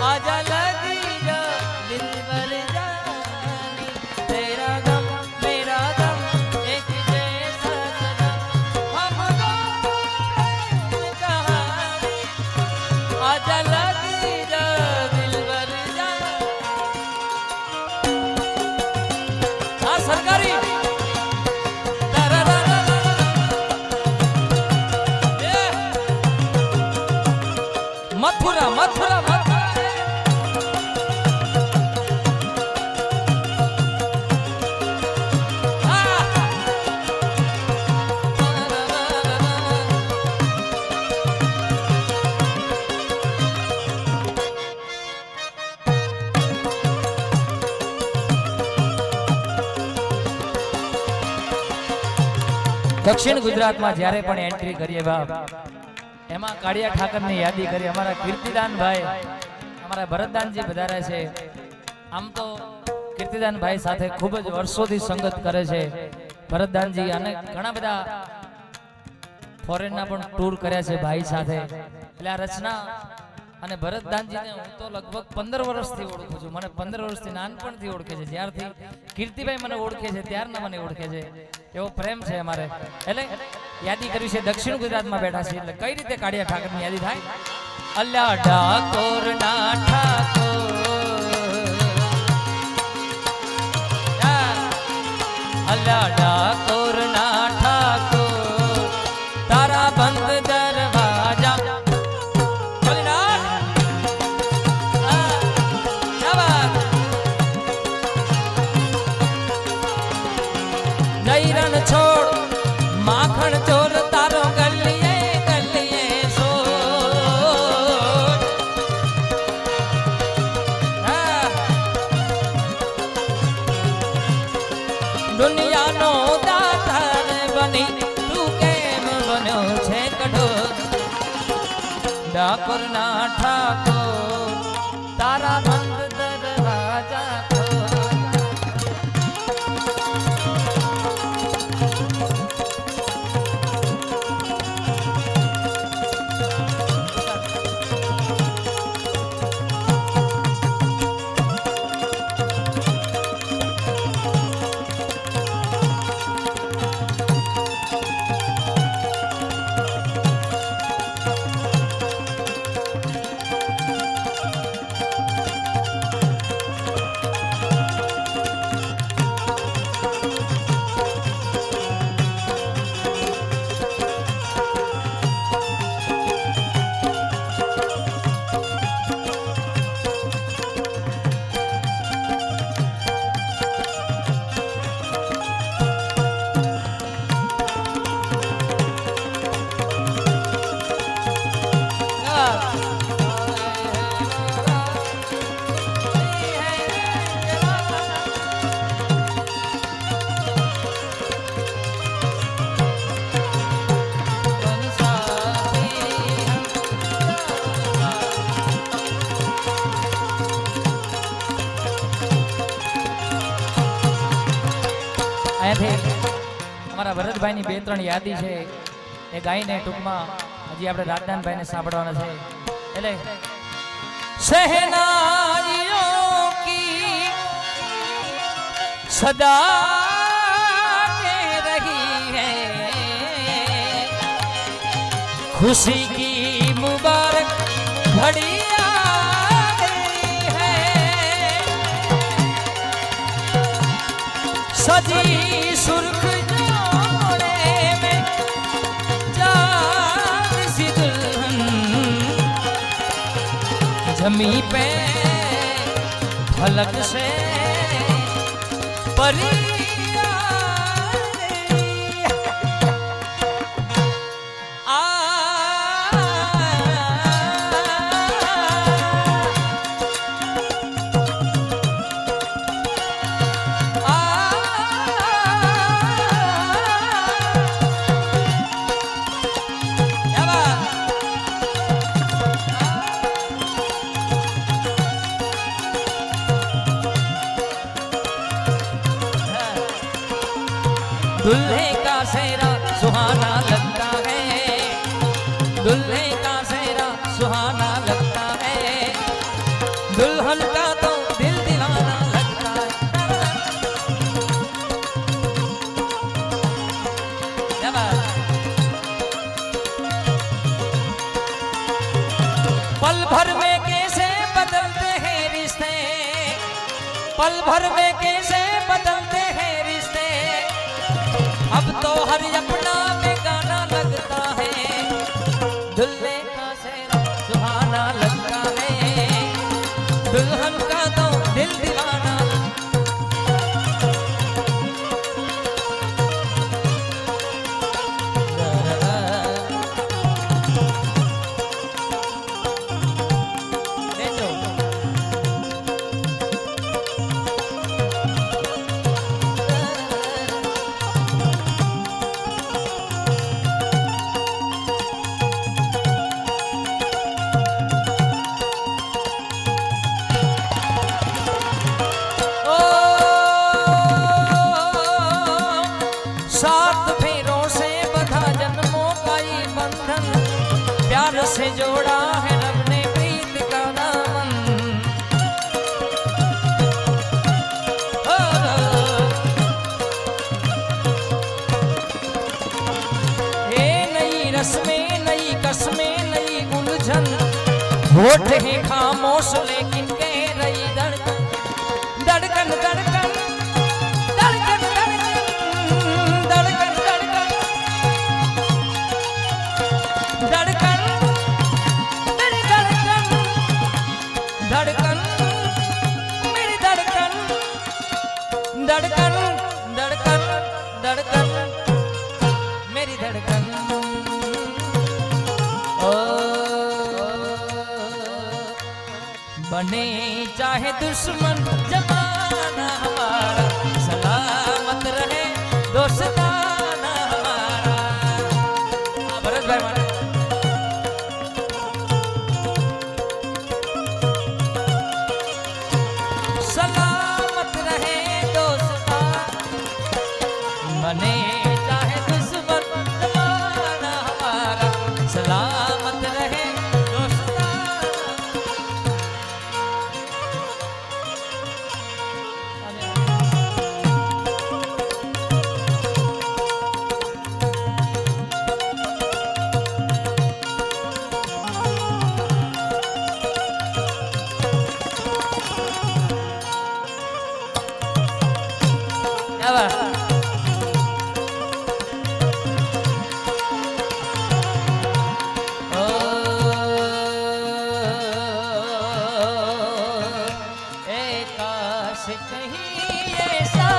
आजा लगी जो दिल भर जानी तेरा गम मेरा गम एक जैसा सनम हम दोनों कहानी आजा लगी जो दिल भर जानी। हाँ सरकारी मथुरा मथुरा मथुरा दक्षिण गुजरात में જ્યારે પણ એન્ટ્રી કરીએ બાપ એમાં કાળિયા ઠાકરની યાદી કરી અમારા કીર્તિદાન ભાઈ અમારા ભરતદાનજી વધારે છે। આમ તો કીર્તિદાન ભાઈ સાથે ખૂબ જ વર્ષોથી સંગત કરે છે ભરતદાનજી અને ઘણા બધા ફોરેનના પણ ટૂર કર્યા છે ભાઈ સાથે। એટલે આ રચના અને ભરતદાનજીને હું તો લગભગ 15 વર્ષથી ઓળખું છું। મને 15 વર્ષથી નાનપણથી ઓળખે છે, જ્યારથી કીર્તિભાઈ મને ઓળખે છે ત્યારના મને ઓળખે છે, એવો પ્રેમ છે અમારે। એટલે યાદી કરવી છે, દક્ષિણ ગુજરાતમાં બેઠા છે એટલે કઈ રીતે કાળિયા ઠાકરની યાદી થાય। અલ્લા ઠાકોર ના ઠાકોર અલ્લા ઠાકોર ના ઠાકોર તારા બંધ દરવાજા रण छोड़ माखन चोर तारो गलिए गलिए सो दुनिया नो दातार बनी तू केम बन्यो छे कठो ठाकुर ना ठाकुर तारा बंद दरवाजा અમારા ભરતભાઈની બે ત્રણ યાદી છે એ ગાઈને ટૂંકમાં હજી આપણે રાજદાનભાઈને સાંભળવાના છે। એટલે શહેનાઈઓ કી સદા કે રહી હૈ ખુશી કી મુબારક ઘડી सजी सुर्ख जोड़े में जाग सी दुल्हन जमी पे फलक से परी दुल्हे का सेहरा सुहाना लगता है, दुल्हे का सेहरा सुहाना लगता है। दुल्हन का तो दिल दीवाना लगता है। क्या बात। पल भर में कैसे बदलते हैं रिश्ते, पल भर में कैसे बदलते हैं रिश्ते, अब तो हर अपना बेगाना लगता है। दुल्हे का सेहरा सुहाना लगता है, दुल्हन का तो दिल दीवाना। प्यार से जोड़ा है रब ने प्रीत का दामन। ये नई रस्में, नई कस्में, नई उलझन, होठ है खामोश लेकिन कह रही धड़कन, धड़कन धड़कन धड़कन धड़कन धड़कन धड़कन धड़कन मेरी धड़कन, धड़कन धड़कन धड़कन मेरी धड़कन। ओ बने चाहे दुश्मन जमाना हमारा, सलामत रहे दोस्ताना हमारा। भरत भाई माने सलामत रहे दोस्ता, बने चाहे दुश्मन जमाना हमारा, सलामत रहे दोस्ता। क्या बात। काश कहीं ऐसा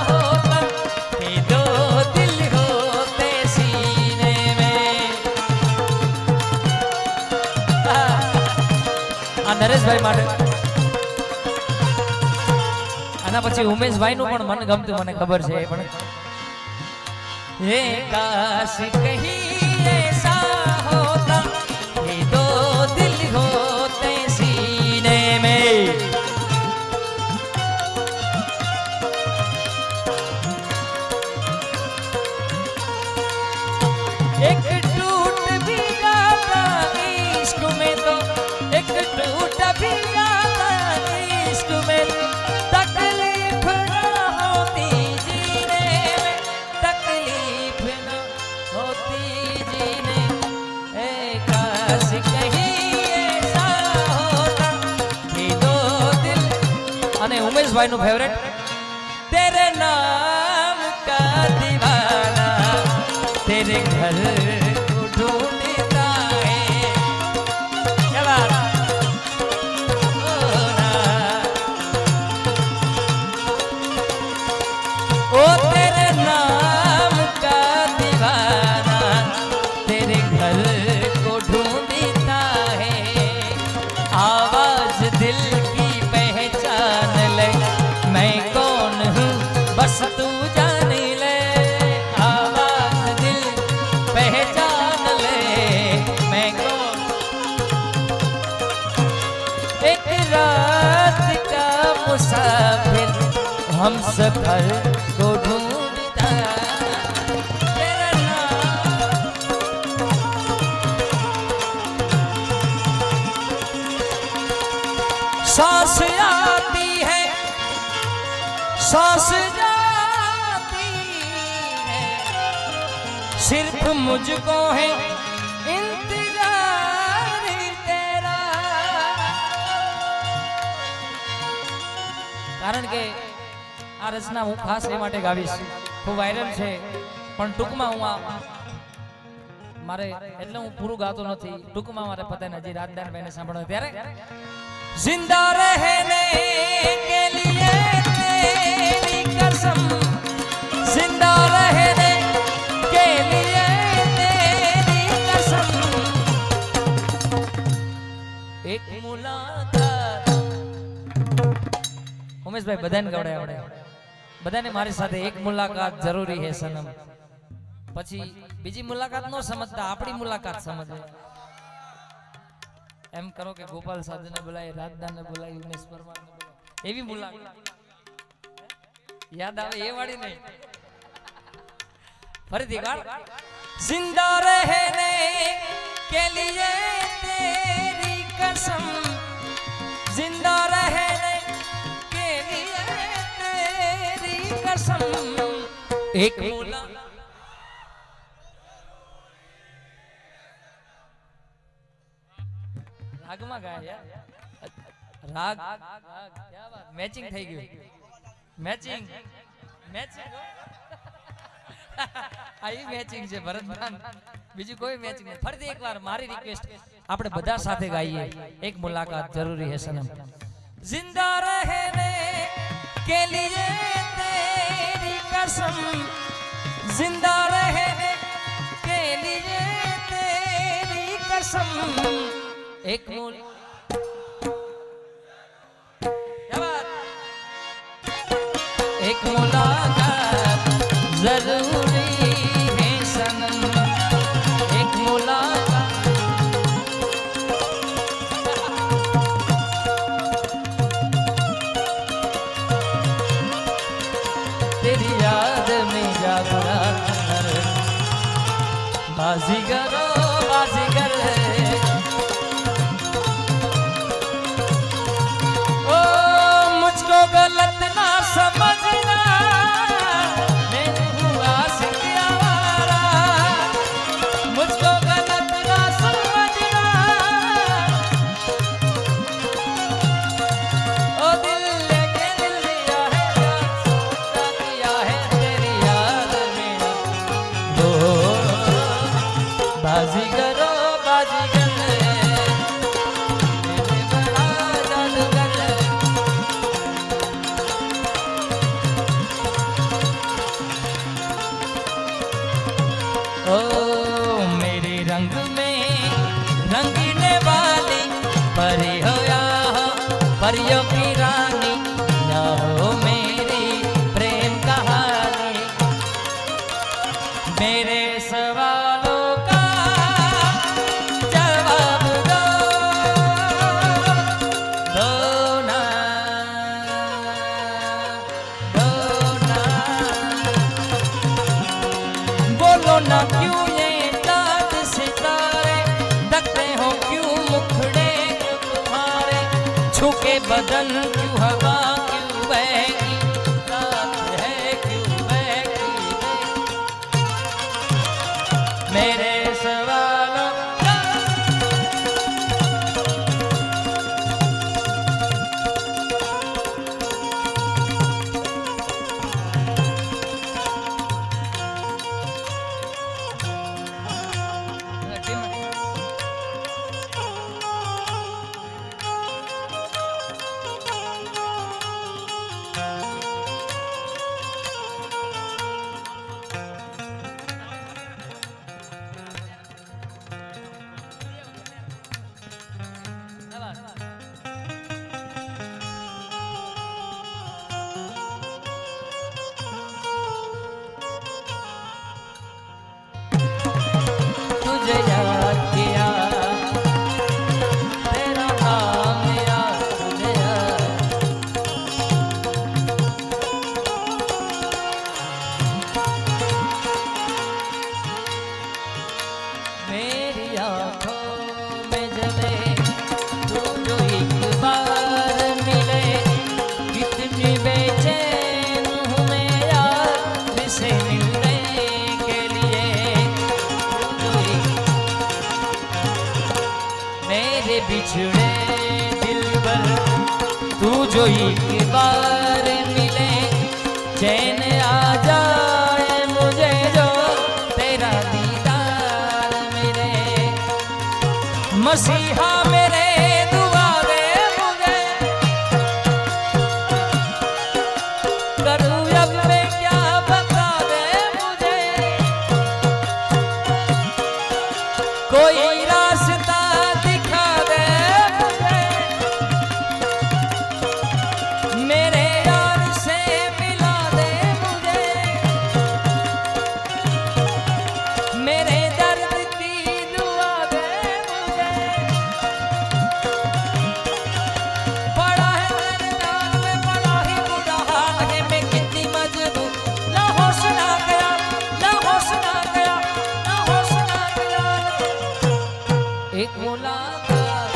होता कि दो दिल होते सीने में। नरेश भाई માટે આના પછી ઉમેશ ભાઈ નું પણ મન ગમતું મને ખબર છે પણ એ કાશ કहीं ऐसा होता कि दो दिल होते सीने में। एक टूट भी जाता इश्क में तो, एक टूट भी जाता इश्क में, तकलीफ ना होती जीने में, तकलीफ ना होती जीने। काश कहीं ऐसा होता कि दो दिल। અને ઉમેશ ભાઈ નું ફેવરેટ तेरे नाम का दीवाना तेरे घर को ढूंढता है। क्या बात। ओ तेरे नाम का दीवाना तेरे घर को ढूंढता है। आवाज दिल की पहचान ले मैं कौन हूँ बस तू जान ले। आवाज दिल पहचान ले मैं कौन। एक रात का मुसाफिर हम सफर को ढूंढता तेरा नाम। सांस आती है सांस जाती है सिर्फ मुझको है इंतजार तेरा कारण के आ रचना हूँ खास ए माटे गावीश खूब वायरल है पण टूंकमां हूँ मारे એટલે હું પૂરું ગાતો નથી ટૂંકમાં મારે પતા નથી રાતદાન ભાઈને સાંભળો ત્યારે जिंदा रहने के लिए तेरी कसम जिंदा रहने के लिए तेरी कसम एक मुलाकात उमेश भाई बधाने गवड़े आवड़े बधाने मारी साथे एक मुलाकात जरूरी है सनम પછી બીજી મુલાકાત નો સમજતા આપણી મુલાકાત સમજે એમ કરો કે ગોપાલ સાધુ ને બોલાય રાજદાન ને બોલાય ઉમેશ પરમાર ને બોલાય એવી મુલાકાત યાદ આવે એ વાળી નહીં ફરીથી ગાળ जिंदा रहने के लिए तेरी कसम जिंदा रहने के लिए तेरी कसम एक मुलाकात राग में गाया राग क्या बात मैचिंग થઈ ગયું मैचिंग मैचिंग आई मैचिंग છે ભરતભાન બીજું કોઈ मैचिंग नहीं ફરીથી એકવાર મારી રિક્વેસ્ટ આપણે બધા સાથે ગાઈએ एक मुलाकात जरूरी है सनम जिंदा रहने के लिए तेरी कसम जिंदा रहने के लिए तेरी कसम एक एक मुलाकात जरूरी है सनम एक मुलाकात तेरी याद में जागरा बाजीगरो बाजीगर गलत ना समझना मैं हूँ आशिक आवारा मुझको गलत ना समझना ओ दिल लेके दिल दिया है सोचा किया है तेरी याद में वो बाजीगरो बाजीगर रंग में रंगीने वाली परी हो या हो परियों की रानी या हो मेरी प्रेम कहानी मेरे सवालों का जवाब दो दो ना बोलो ना क्यों छूके बदन क्यों हवा क्यों बहकी रात है क्यों बहकी मेरे सवालों का तू जो एक बार मिले चैन आ जाए मुझे जो तेरा दीदार मिले मसीहा मेरे दुआ दे मुझे करूं अब मैं क्या बता दे मुझे कोई रास्ता दिखा दे मुझे मेरे यार से मिला दे मुझे मेरे दर्द की दुआ दे मुझे बड़ा है मेरे नाम में बड़ा ही बुरा हाल है मैं कितनी मजबूर ना होश ना गया ना होश ना गया ना होश ना गया एक मुलाकात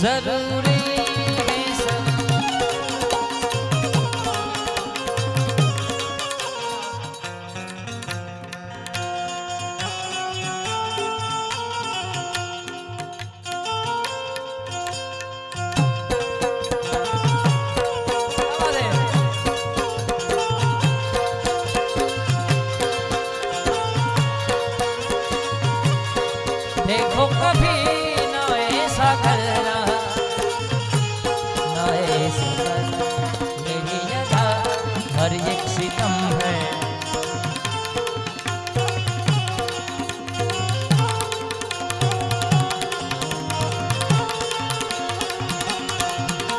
जरूरी है सब देखो कभी ना ऐसा करना ना ऐसा करना मेरी अदा हर एक सितम है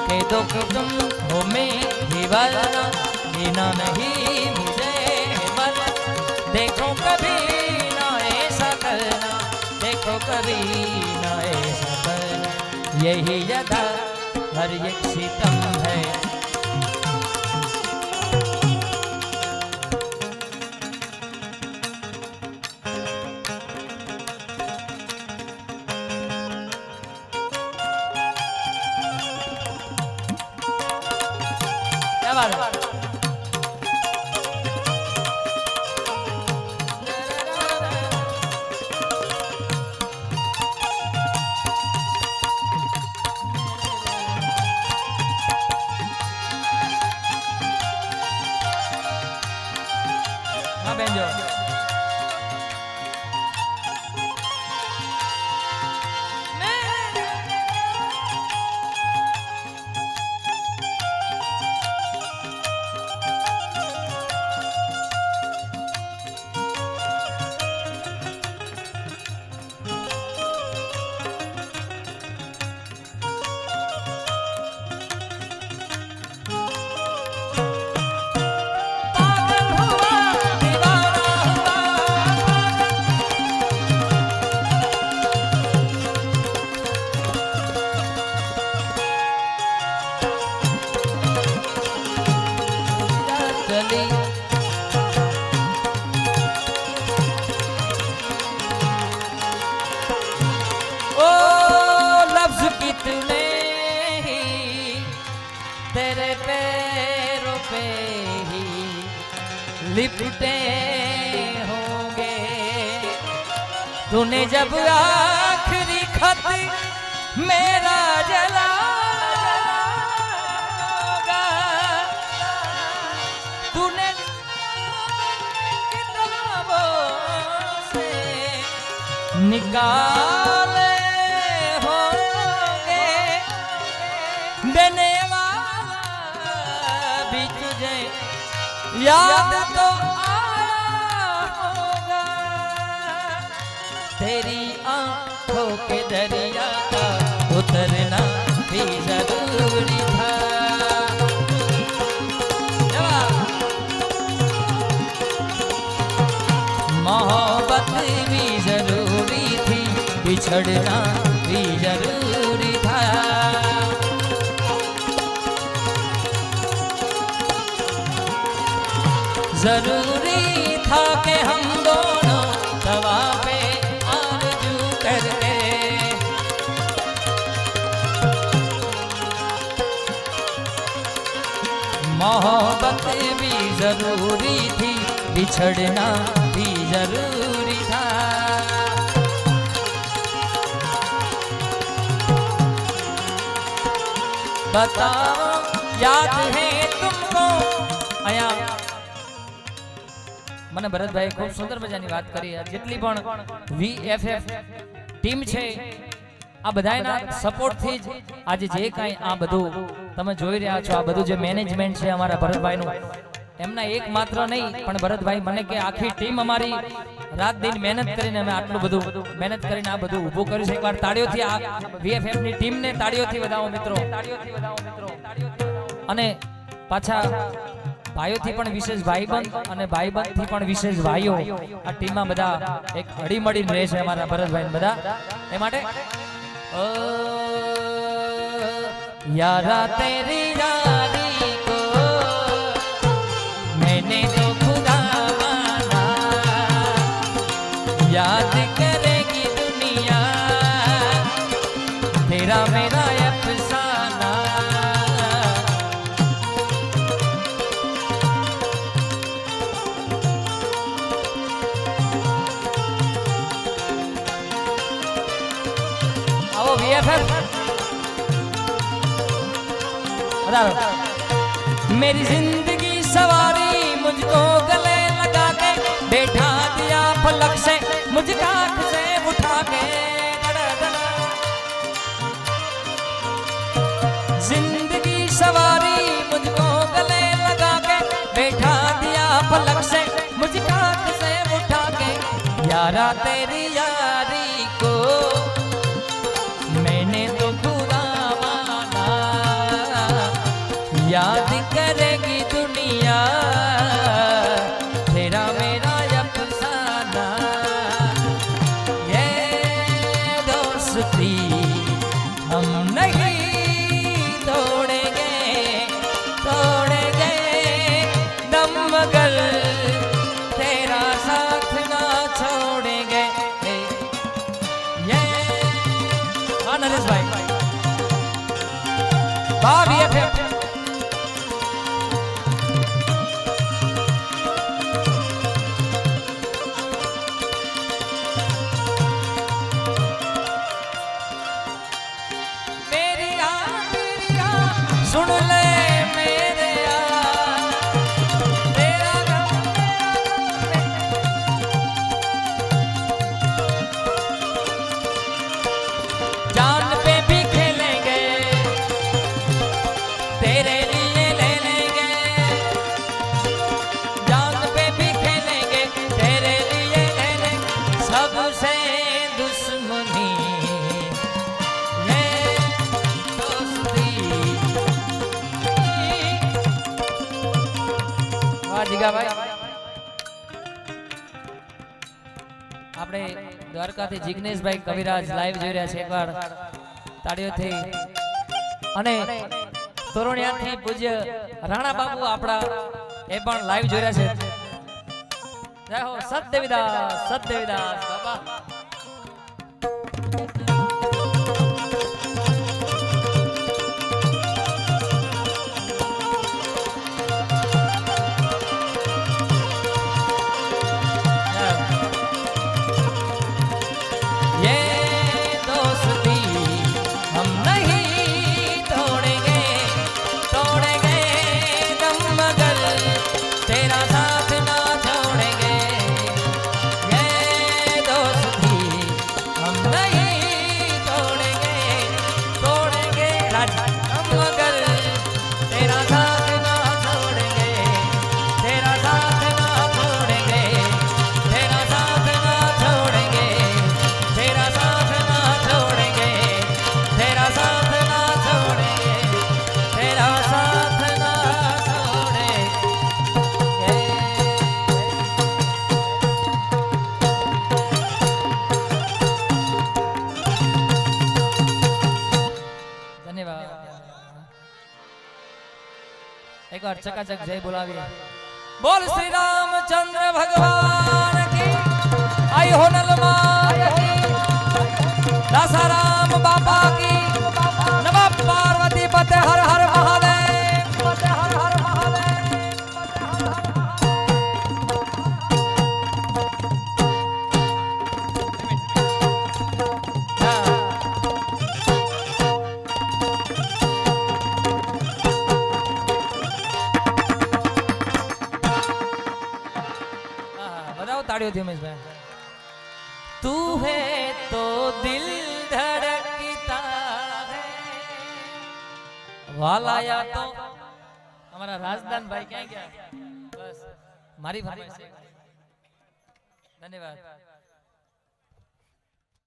कह दो कि तुम हो मैं दीवाना लेना नहीं मुझे मना देखो कभी ना ऐसा करना देखो कभी ना ऐसा करना यही अदा हर एक सितम है क्या बात है हाँ बहन जो चली ओ लफ्ज कितने ही तेरे पैरों पे ही लिपटे होंगे तूने जब आखिरी खत मेरा जला तूने किताबों से निकाले होंगे देने वाला भी तुझे याद तो आया होगा तेरी आंखों के दरिया का उतरना भी जरूरी था मोहब्बत भी जरूरी थी बिछड़ना भी जरूरी था जरूरी था कि हम दोनों दवा पे आरज़ू करके मोहब्बत भी जरूरी थी बिछड़ना भी जरूरी था बताओ याद है तुमको आया મને ભરતભાઈ ખૂબ સુંદર મજાની વાત કરી જેટલી પણ VFF ટીમ છે આ બધાના સપોર્ટ થી જ આજે જે કાંઈ આ બધું તમે જોઈ રહ્યા છો આ બધું જે મેનેજમેન્ટ છે અમારા ભરતભાઈનું એમના એક માત્ર નહીં પણ ભરતભાઈ મને કે આખી ટીમ અમારી રાત દિન મહેનત કરીને અમે આટલું બધું મહેનત કરીને આ બધું ઊભું કર્યું છે એકવાર તાળીઓથી આ VFF ની ટીમને તાળીઓથી વધાવો મિત્રો અને પાછા ભાઈઓથી પણ વિશેષ ભાઈબંધ અને ભાઈબંધથી પણ વિશેષ ભાઈઓ આ ટીમમાં બધા એક હળીમળીને રહે છે અમારા ભરતભાઈ બધા એ માટે યારા તેરી યારી કો मैंने तो खुदा माना याद करेगी दुनिया तेरा मेरा अफसाना आओ VFF मेरी जिंदगी सवारी मुझको गले लगा के बैठा दिया पलक से मुझ काख से उठा के जिंदगी सवारी मुझको गले लगा के बैठा दिया पलक से मुझ काख से उठा के यारा तेरी यारी को मैंने तो खुदा माना याद करेगी दुनिया तेरा मेरा अफसाना ये दोस्ती हम नहीं तोड़ेंगे तोड़ेंगे दम मगर तेरा साथ ना छोड़ेंगे ये हाँ नरेश भाई VFF सुन ले मेरे तेरा जान पे भी खेलेंगे तेरे लिए ले लेंगे जान पे भी खेलेंगे तेरे लिए ले लेंगे सबसे दुश्मनी જીગાભાઈ આપણે દ્વારકાથી જિગ્નેશભાઈ કવિરાજ લાઈવ જોઈ રહ્યા છે એકવાર તાળીઓથી અને તોરણિયાથી પૂજ્ય રાણા બાબુ આપણા એ પણ લાઈવ જોઈ રહ્યા છે જય હો સતદેવીદાસ બાબા एक बार चकाचक जय बोलाविए बोल श्री रामचंद्र भगवान की आई हो नलमाया की दासाराम बाबा की नमः पार्वती पते हर हर महादेव पते हर हर महादेव તાળીઓથી ઉમેશભાઈ. તું હે તો દિલ ધડકતા હે વાલાયા તો અમારા રાજદાનભાઈ ક્યાં ગયા? બસ મારી ફરમાઈશ છે. ધન્યવાદ.